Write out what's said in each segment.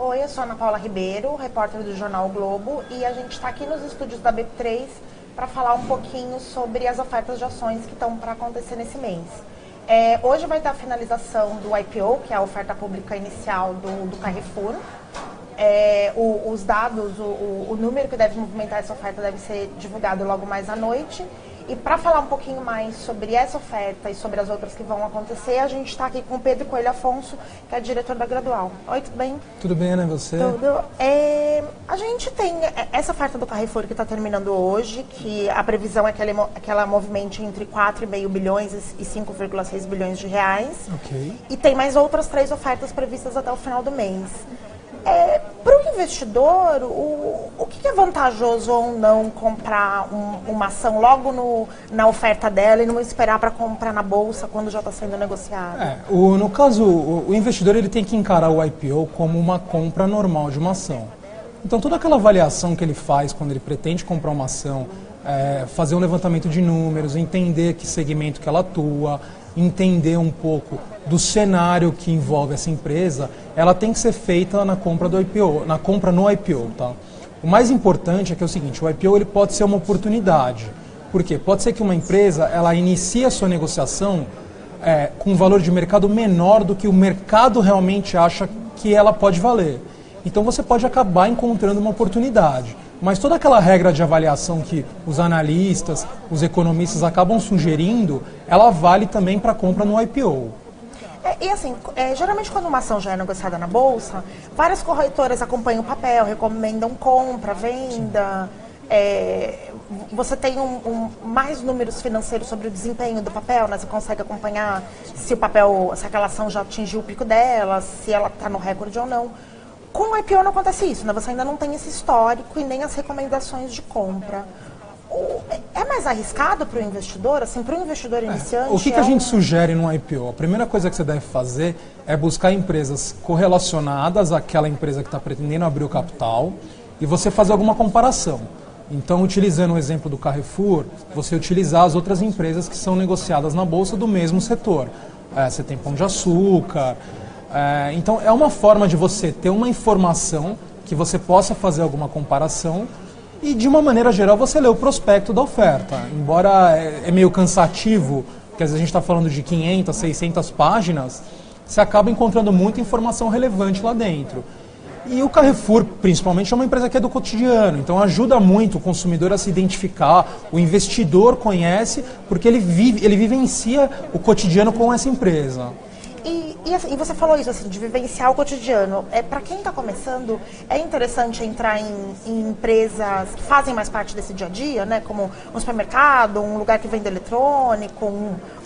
Oi, eu sou Ana Paula Ribeiro, repórter do Jornal o Globo, e a gente está aqui nos estúdios da B3 para falar um pouquinho sobre as ofertas de ações que estão para acontecer nesse mês. Hoje vai ter a finalização do IPO, que é a oferta pública inicial do Carrefour. Os dados, o número que deve movimentar essa oferta deve ser divulgado logo mais à noite. E para falar um pouquinho mais sobre essa oferta e sobre as outras que vão acontecer, a gente está aqui com o Pedro Coelho Afonso, que é diretor da Gradual. Oi, tudo bem? Tudo bem, Ana, e você? Tudo. A gente tem essa oferta do Carrefour que está terminando hoje, que a previsão é que ela movimente entre 4,5 bilhões e 5,6 bilhões de reais. Ok. E tem mais outras 3 ofertas previstas até o final do mês. Para o investidor, o que é vantajoso ou não comprar uma ação logo na oferta dela e não esperar para comprar na bolsa quando já está sendo negociado? No caso, o investidor ele tem que encarar o IPO como uma compra normal de uma ação. Então toda aquela avaliação que ele faz quando ele pretende comprar uma ação, fazer um levantamento de números, entender que segmento que ela atua, entender um pouco do cenário que envolve essa empresa, ela tem que ser feita na compra do IPO, na compra no IPO, tá? O mais importante é que é o seguinte, o IPO ele pode ser uma oportunidade. Por quê? Pode ser que uma empresa ela inicie a sua negociação com um valor de mercado menor do que o mercado realmente acha que ela pode valer. Então você pode acabar encontrando uma oportunidade. Mas toda aquela regra de avaliação que os analistas, os economistas acabam sugerindo, ela vale também para compra no IPO. Geralmente quando uma ação já é negociada na bolsa, várias corretoras acompanham o papel, recomendam compra, venda. Você tem mais números financeiros sobre o desempenho do papel, né? Você consegue acompanhar se aquela ação já atingiu o pico dela, se ela está no recorde ou não. Com o IPO não acontece isso, né? Você ainda não tem esse histórico e nem as recomendações de compra. É mais arriscado para o investidor, assim, para o investidor iniciante? O que a gente sugere no IPO? A primeira coisa que você deve fazer é buscar empresas correlacionadas àquela empresa que está pretendendo abrir o capital e você fazer alguma comparação. Então, utilizando o exemplo do Carrefour, você utilizar as outras empresas que são negociadas na bolsa do mesmo setor. Você tem Pão de Açúcar. Então, é uma forma de você ter uma informação que você possa fazer alguma comparação e, de uma maneira geral, você lê o prospecto da oferta. Embora é meio cansativo, porque às vezes a gente está falando de 500, 600 páginas, você acaba encontrando muita informação relevante lá dentro. E o Carrefour, principalmente, é uma empresa que é do cotidiano, então ajuda muito o consumidor a se identificar, o investidor conhece, porque ele vivencia o cotidiano com essa empresa. E você falou isso, assim, de vivenciar o cotidiano. Para quem está começando, é interessante entrar em empresas que fazem mais parte desse dia a dia, né? Como um supermercado, um lugar que vende eletrônico,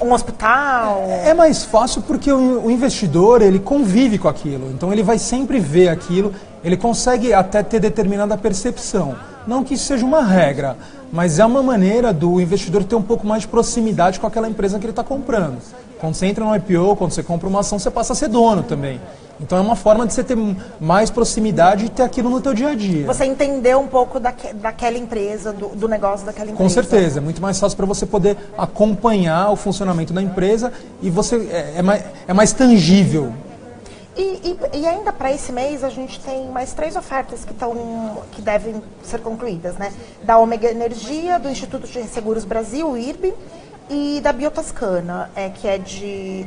um hospital. É mais fácil porque o investidor ele convive com aquilo, então ele vai sempre ver aquilo, ele consegue até ter determinada percepção. Não que isso seja uma regra, mas é uma maneira do investidor ter um pouco mais de proximidade com aquela empresa que ele está comprando. Quando você entra no IPO, quando você compra uma ação, você passa a ser dono também. Então é uma forma de você ter mais proximidade e ter aquilo no teu dia a dia. Você entender um pouco daquela empresa, do negócio daquela empresa. Com certeza, é muito mais fácil para você poder acompanhar o funcionamento da empresa e você é mais tangível. E ainda para esse mês a gente tem mais 3 ofertas que devem ser concluídas, né? Da Ômega Energia, do Instituto de Seguros Brasil, o IRB, e da Biotoscana, que é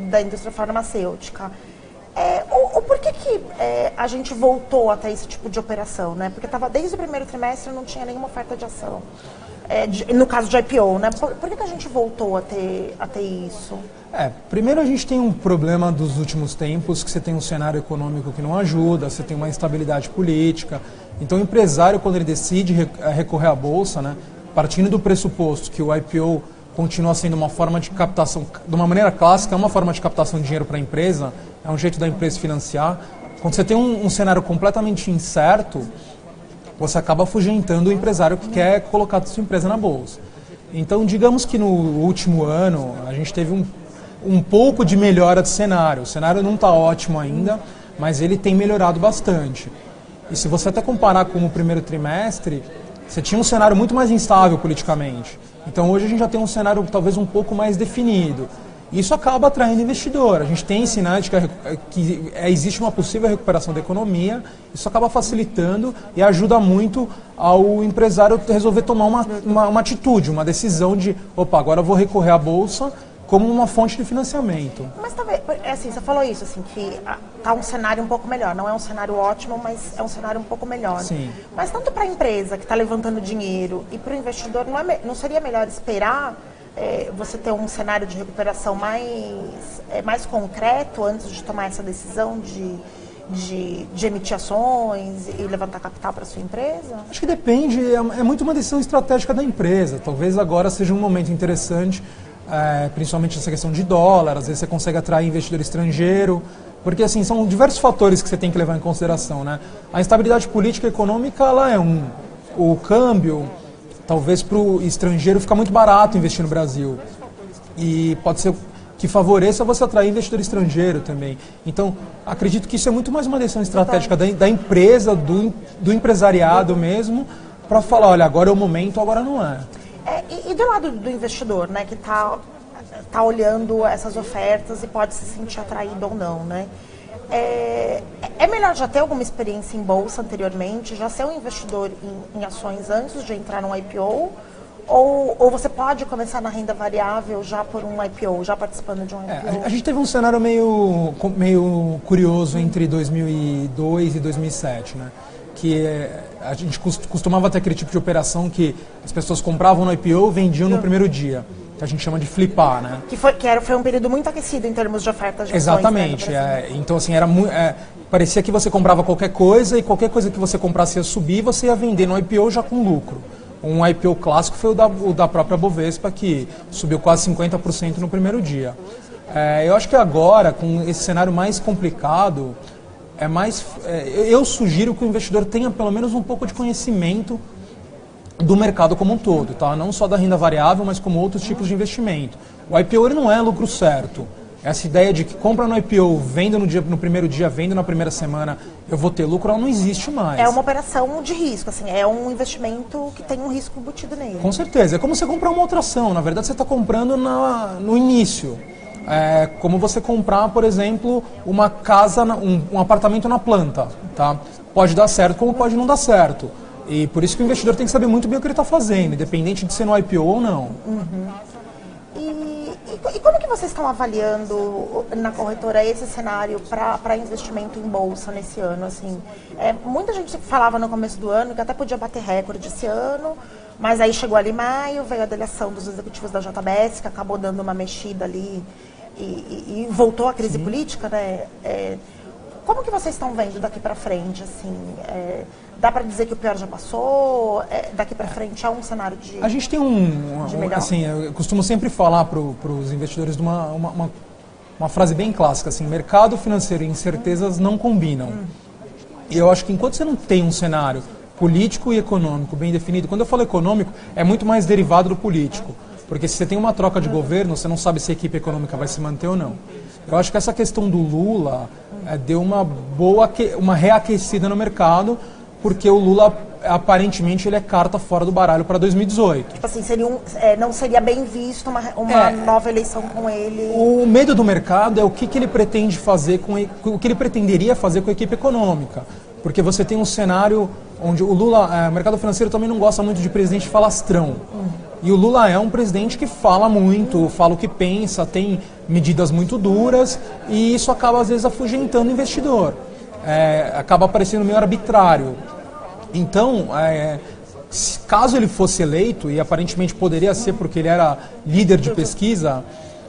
da indústria farmacêutica. Por que a gente voltou até esse tipo de operação, né? Porque desde o primeiro trimestre não tinha nenhuma oferta de ação. No caso de IPO, né? Por que a gente voltou a ter isso? Primeiro a gente tem um problema dos últimos tempos, que você tem um cenário econômico que não ajuda, você tem uma instabilidade política. Então o empresário, quando ele decide recorrer à Bolsa, né, partindo do pressuposto que o IPO continua sendo uma forma de captação, de uma maneira clássica, é uma forma de captação de dinheiro para a empresa, é um jeito da empresa se financiar. Quando você tem um cenário completamente incerto, você acaba afugentando o empresário que quer colocar a sua empresa na bolsa. Então, digamos que no último ano, a gente teve um pouco de melhora de cenário. O cenário não está ótimo ainda, mas ele tem melhorado bastante. E se você até comparar com o primeiro trimestre, você tinha um cenário muito mais instável politicamente. Então hoje a gente já tem um cenário talvez um pouco mais definido. Isso acaba atraindo investidor. A gente tem sinais de que existe uma possível recuperação da economia, isso acaba facilitando e ajuda muito ao empresário resolver tomar uma atitude, uma decisão de, opa, agora eu vou recorrer à Bolsa como uma fonte de financiamento. Mas talvez, assim, você falou isso, assim, que tá um cenário um pouco melhor. Não é um cenário ótimo, mas é um cenário um pouco melhor. Sim. Mas tanto para a empresa que está levantando dinheiro e para o investidor, não seria melhor esperar você ter um cenário de recuperação mais concreto antes de tomar essa decisão de emitir ações e levantar capital para sua empresa? Acho que depende, é muito uma decisão estratégica da empresa. Talvez agora seja um momento interessante, principalmente essa questão de dólar, às vezes você consegue atrair investidor estrangeiro, porque assim, são diversos fatores que você tem que levar em consideração, né? A instabilidade política e econômica, ela é o câmbio, talvez para o estrangeiro fica muito barato investir no Brasil, e pode ser que favoreça você atrair investidor estrangeiro também. Então, acredito que isso é muito mais uma decisão estratégica da empresa, do empresariado mesmo, para falar, olha, agora é o momento, agora não é. E do lado do investidor, né, que está olhando essas ofertas e pode se sentir atraído ou não, né? É melhor já ter alguma experiência em bolsa anteriormente, já ser um investidor em ações antes de entrar num IPO? Ou você pode começar na renda variável já por um IPO, já participando de um IPO? A gente teve um cenário meio curioso entre 2002 e 2007, né? Que a gente costumava ter aquele tipo de operação que as pessoas compravam no IPO e vendiam no primeiro dia, que a gente chama de flipar, né? Foi um período muito aquecido em termos de ofertas de ações. Exatamente. Então, assim, parecia que você comprava qualquer coisa e qualquer coisa que você comprasse ia subir e você ia vender no IPO já com lucro. Um IPO clássico foi o da própria Bovespa, que subiu quase 50% no primeiro dia. Eu acho que agora, com esse cenário mais complicado, eu sugiro que o investidor tenha pelo menos um pouco de conhecimento do mercado como um todo, tá? Não só da renda variável, mas como outros tipos de investimento. O IPO ele não é lucro certo. Essa ideia de que compra no IPO, venda no primeiro dia, venda na primeira semana, eu vou ter lucro, ela não existe mais. É uma operação de risco, assim, é um investimento que tem um risco embutido nele. Com certeza. É como você comprar uma outra ação. Na verdade, você está comprando no início. É como você comprar, por exemplo, uma casa, um apartamento na planta. Tá? Pode dar certo, como pode não dar certo. E por isso que o investidor tem que saber muito bem o que ele está fazendo, independente de ser no IPO ou não. Uhum. E como que vocês estão avaliando na corretora esse cenário para investimento em bolsa nesse ano? Assim, muita gente falava no começo do ano que até podia bater recorde esse ano, mas aí chegou ali maio, veio a delação dos executivos da JBS, que acabou dando uma mexida ali e voltou a crise política, né? Como que vocês estão vendo daqui para frente? Assim, dá para dizer que o pior já passou? Daqui para frente é um cenário de... A gente tem assim, eu costumo sempre falar para os investidores de uma frase bem clássica, assim, mercado financeiro e incertezas não combinam. E eu acho que enquanto você não tem um cenário político e econômico bem definido, quando eu falo econômico, é muito mais derivado do político. Porque se você tem uma troca de governo, você não sabe se a equipe econômica vai se manter ou não. Eu acho que essa questão do Lula deu uma reaquecida no mercado, porque o Lula, aparentemente, ele é carta fora do baralho para 2018. Tipo assim, não seria bem visto uma nova eleição com ele? O medo do mercado é o que ele pretende fazer, o que ele pretenderia fazer com a equipe econômica. Porque você tem um cenário onde o Lula, o mercado financeiro também não gosta muito de presidente falastrão. E o Lula é um presidente que fala muito, fala o que pensa, tem medidas muito duras e isso acaba às vezes afugentando o investidor. Acaba parecendo meio arbitrário. Então, caso ele fosse eleito, e aparentemente poderia ser porque ele era líder de pesquisa,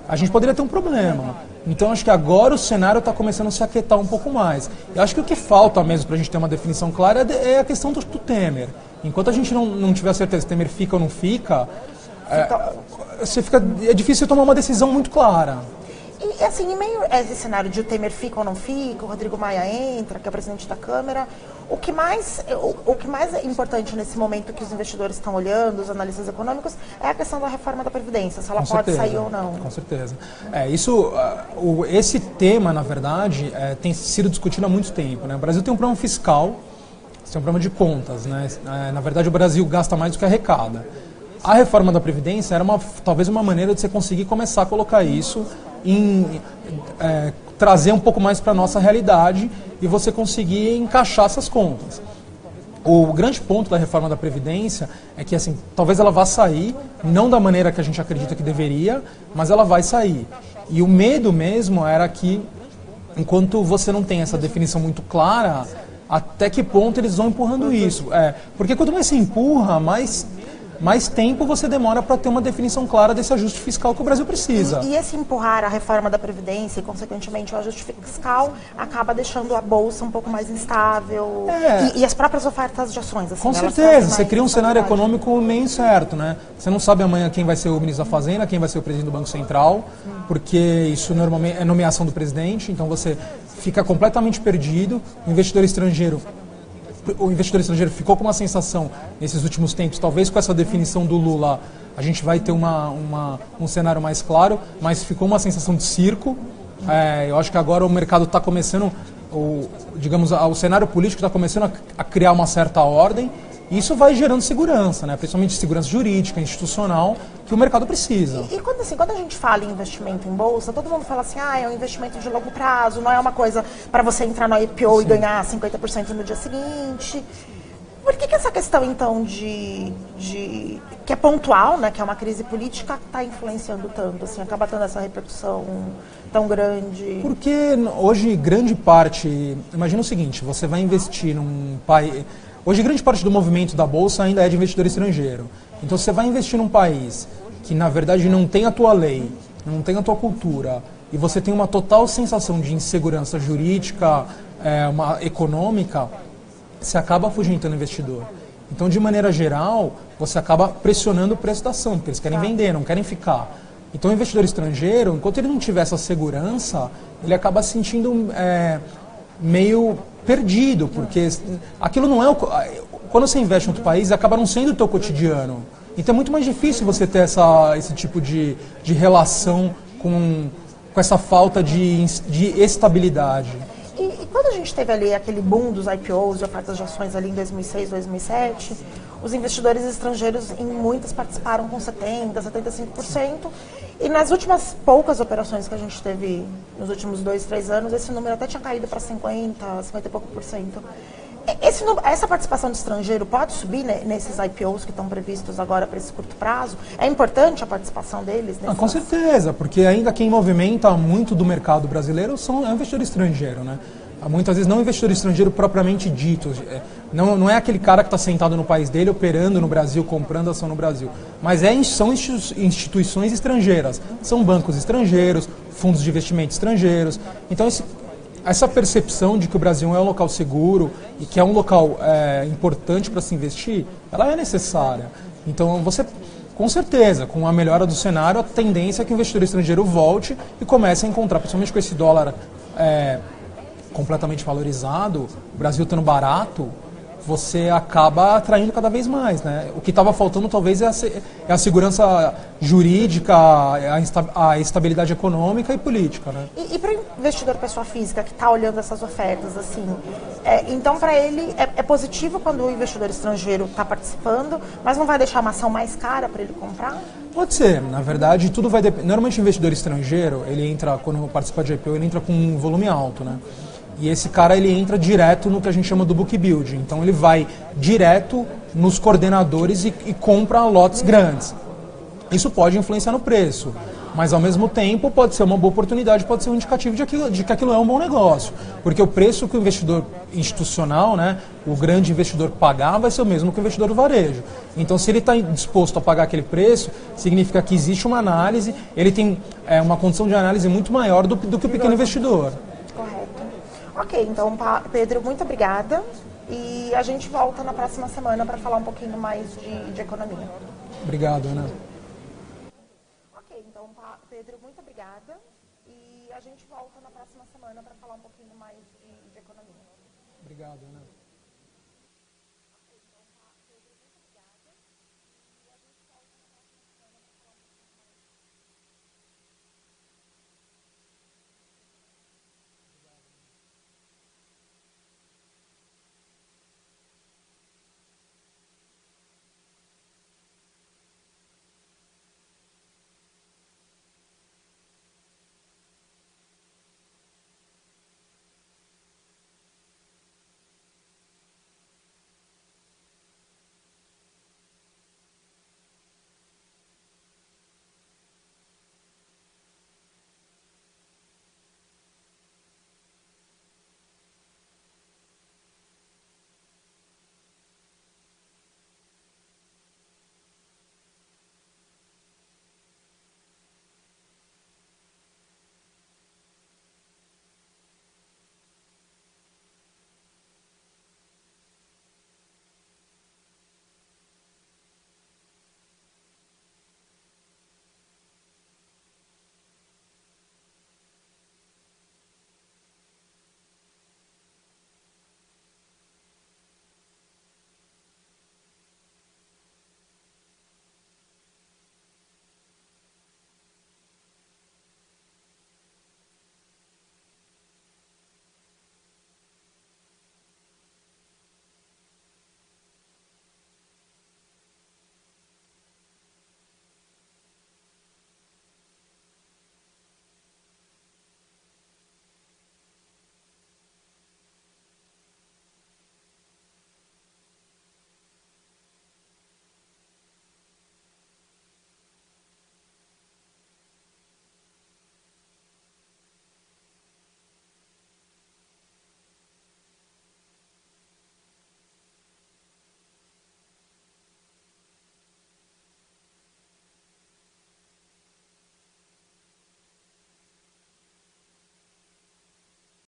a gente poderia ter um problema. Então, acho que agora o cenário está começando a se aquietar um pouco mais. Eu acho que o que falta mesmo para a gente ter uma definição clara é a questão do Temer. Enquanto a gente não tiver certeza se Temer fica ou não fica, é difícil tomar uma decisão muito clara. E assim, em meio a esse cenário de o Temer fica ou não fica, o Rodrigo Maia entra, que é o presidente da Câmara, o que mais é importante nesse momento que os investidores estão olhando, os analistas econômicos, é a questão da reforma da Previdência, se ela pode sair ou não. Com certeza. Esse tema, na verdade, tem sido discutido há muito tempo, né? O Brasil tem um problema fiscal, tem um problema de contas, né? Na verdade, o Brasil gasta mais do que arrecada. A reforma da Previdência era talvez uma maneira de você conseguir começar a colocar isso trazer um pouco mais para a nossa realidade e você conseguir encaixar essas contas. O grande ponto da reforma da Previdência é que, assim, talvez ela vá sair, não da maneira que a gente acredita que deveria, mas ela vai sair. E o medo mesmo era que, enquanto você não tem essa definição muito clara, até que ponto eles vão empurrando isso. Porque quanto mais se empurra, mais tempo você demora para ter uma definição clara desse ajuste fiscal que o Brasil precisa. E esse empurrar a reforma da Previdência e, consequentemente, o ajuste fiscal acaba deixando a Bolsa um pouco mais instável e as próprias ofertas de ações. Assim, com certeza, você cria um cenário econômico meio incerto, né? Você não sabe amanhã quem vai ser o ministro da Fazenda, quem vai ser o presidente do Banco Central, porque isso normalmente é nomeação do presidente, então você fica completamente perdido. O investidor estrangeiro ficou com uma sensação, nesses últimos tempos, talvez com essa definição do Lula, a gente vai ter um cenário mais claro, mas ficou uma sensação de circo. Eu acho que agora o mercado está começando, o cenário político está começando a criar uma certa ordem, e isso vai gerando segurança, né? Principalmente segurança jurídica, institucional, que o mercado precisa. E quando a gente fala em investimento em bolsa, todo mundo fala assim, é um investimento de longo prazo, não é uma coisa para você entrar no IPO Sim. e ganhar 50% no dia seguinte. Por que essa questão, então, que é pontual, né, que é uma crise política, está influenciando tanto, assim, acaba tendo essa repercussão tão grande? Porque hoje, grande parte... Imagina o seguinte, você vai investir num país... Hoje, grande parte do movimento da Bolsa ainda é de investidor estrangeiro. Então, você vai investir num país que, na verdade, não tem a tua lei, não tem a tua cultura, e você tem uma total sensação de insegurança jurídica, econômica, você acaba afugentando o investidor. Então, de maneira geral, você acaba pressionando o preço da ação, porque eles querem vender, não querem ficar. Então, o investidor estrangeiro, enquanto ele não tiver essa segurança, ele acaba se sentindo meio perdido, porque aquilo não é quando você investe em outro país, acaba não sendo o teu cotidiano. Então é muito mais difícil você ter esse tipo de relação com essa falta de estabilidade. E quando a gente teve ali aquele boom dos IPOs e ofertas de ações ali em 2006, 2007, os investidores estrangeiros em muitas participaram com 70%, 75%. E nas últimas poucas operações que a gente teve nos últimos 2, 3 anos, esse número até tinha caído para 50 e pouco por cento. Essa participação de estrangeiro pode subir, né, nesses IPOs que estão previstos agora para esse curto prazo? É importante a participação deles? Com certeza, porque ainda quem movimenta muito do mercado brasileiro é o investidor estrangeiro, né? Muitas vezes não o investidor estrangeiro propriamente dito, não é aquele cara que está sentado no país dele, operando no Brasil, comprando ação no Brasil, mas são instituições estrangeiras, são bancos estrangeiros, fundos de investimento estrangeiros. Então essa percepção de que o Brasil é um local seguro e que é um local importante para se investir, ela é necessária. Então você, com certeza, com a melhora do cenário, a tendência é que o investidor estrangeiro volte e comece a encontrar, principalmente com esse dólar completamente valorizado, o Brasil estando barato, você acaba atraindo cada vez mais, né? O que estava faltando talvez é a segurança jurídica, a estabilidade econômica e política, né? E para o investidor pessoa física que está olhando essas ofertas, assim, então para ele é positivo quando o investidor estrangeiro está participando, mas não vai deixar uma ação mais cara para ele comprar? Pode ser, na verdade tudo vai depender. Normalmente o investidor estrangeiro, ele entra, quando participa de IPO, ele entra com um volume alto, né? E esse cara, ele entra direto no que a gente chama do book building. Então ele vai direto nos coordenadores e compra lotes grandes. Isso pode influenciar no preço, mas ao mesmo tempo pode ser uma boa oportunidade, pode ser um indicativo de que aquilo é um bom negócio. Porque o preço que o investidor institucional, né, o grande investidor pagar, vai ser o mesmo que o investidor do varejo. Então se ele está disposto a pagar aquele preço, significa que existe uma análise, ele tem uma condição de análise muito maior do que o pequeno investidor. Ok, então, Pedro, muito obrigada. E a gente volta na próxima semana para falar um pouquinho mais de economia. Obrigado, Ana. Ok, então, Pedro, muito obrigada. E a gente volta na próxima semana para falar um pouquinho mais de economia. Obrigado, Ana.